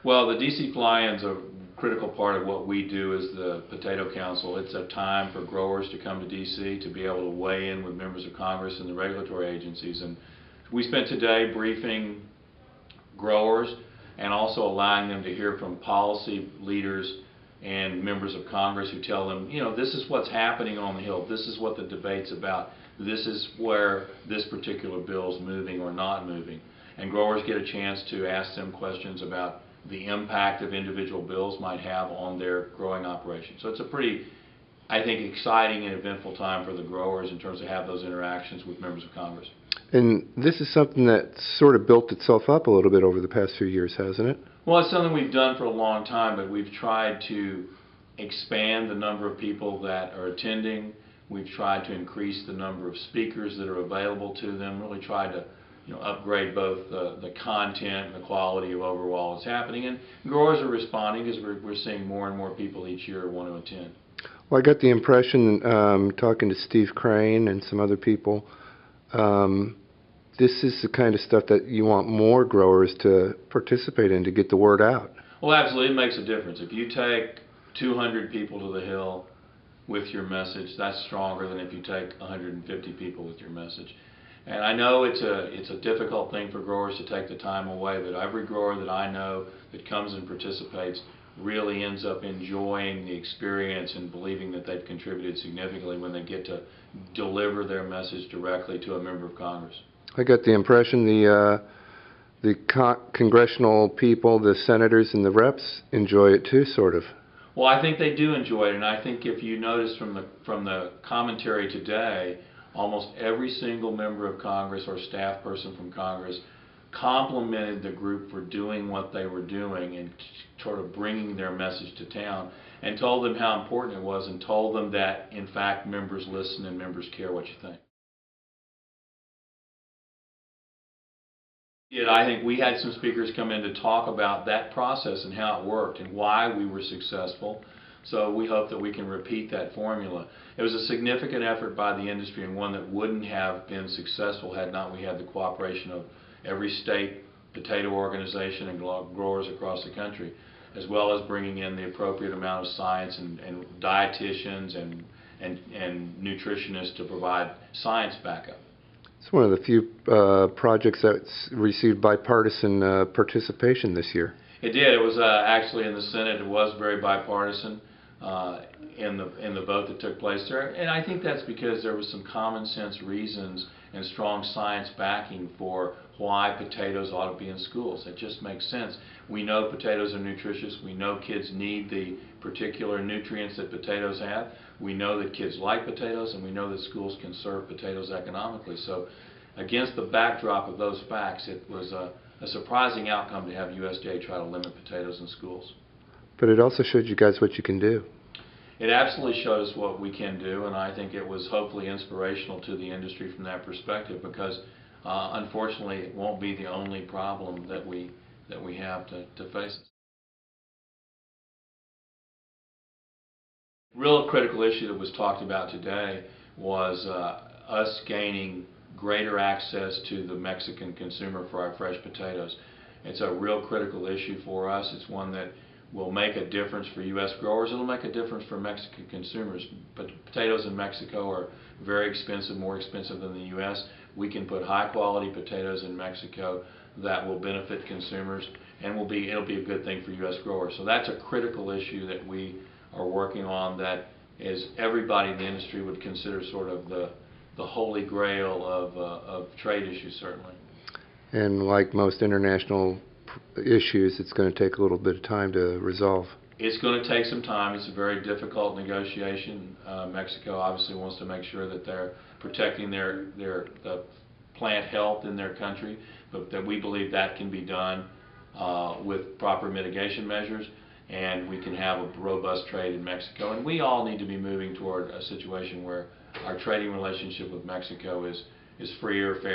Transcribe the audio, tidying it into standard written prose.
Well, the DC fly-in's a critical part of what we do as the Potato Council. It's a time for growers to come to DC to be able to weigh in with members of Congress and the regulatory agencies. And we spent today briefing growers and also allowing them to hear from policy leaders and members of Congress who tell them, you know, this is what's happening on the Hill, this is what the debate's about, this is where this particular bill is moving or not moving. And growers get a chance to ask them questions about the impact of individual bills might have on their growing operation. So it's a pretty, I think, exciting and eventful time for the growers in terms of have those interactions with members of Congress. And this is something that sort of built itself up a little bit over the past few years, hasn't it? Well, it's something we've done for a long time, but we've tried to expand the number of people that are attending. We've tried to increase the number of speakers that are available to them, really tried to upgrade both the content and the quality of overall what's happening. And growers are responding because we're seeing more and more people each year want to attend. Well, I got the impression, talking to Steve Crane and some other people, this is the kind of stuff that you want more growers to participate in to get the word out. Well, absolutely, it makes a difference. If you take 200 people to the Hill with your message, that's stronger than if you take 150 people with your message. And I know it's a difficult thing for growers to take the time away, but every grower that I know that comes and participates really ends up enjoying the experience and believing that they've contributed significantly when they get to deliver their message directly to a member of Congress. I got the impression the congressional people, the senators and the reps enjoy it too, sort of. Well, I think they do enjoy it, and I think if you notice from the commentary today, almost every single member of Congress or staff person from Congress complimented the group for doing what they were doing and sort of bringing their message to town, and told them how important it was, and told them that, in fact, members listen and members care what you think. I think we had some speakers come in to talk about that process and how it worked and why we were successful. So we hope that we can repeat that formula. It was a significant effort by the industry, and one that wouldn't have been successful had not we had the cooperation of every state potato organization and growers across the country, as well as bringing in the appropriate amount of science and dietitians and nutritionists to provide science backup. It's one of the few projects that's received bipartisan participation this year. It did. It was actually in the Senate. It was very bipartisan in the vote that took place there, and I think that's because there was some common sense reasons and strong science backing for why potatoes ought to be in schools. It just makes sense. We know potatoes are nutritious. We know kids need the particular nutrients that potatoes have. We know that kids like potatoes, and we know that schools can serve potatoes economically. So against the backdrop of those facts, it was a surprising outcome to have USDA try to limit potatoes in schools. But it also showed you guys what you can do. It absolutely showed us what we can do, and I think it was hopefully inspirational to the industry from that perspective, because unfortunately it won't be the only problem that we have to face. Real critical issue that was talked about today was us gaining greater access to the Mexican consumer for our fresh potatoes. It's a real critical issue for us. It's one that will make a difference for U.S. growers. It'll make a difference for Mexican consumers. But potatoes in Mexico are very expensive, more expensive than the U.S. We can put high quality potatoes in Mexico that will benefit consumers, and it'll be a good thing for U.S. growers. So that's a critical issue that we are working on, that is everybody in the industry would consider sort of the holy grail of trade issues, certainly. And like most international issues, it's going to take a little bit of time to resolve. It's going to take some time. It's a very difficult negotiation. Mexico obviously wants to make sure that they're protecting the plant health in their country, but that we believe that can be done with proper mitigation measures, and we can have a robust trade in Mexico. And we all need to be moving toward a situation where our trading relationship with Mexico is freer, fair.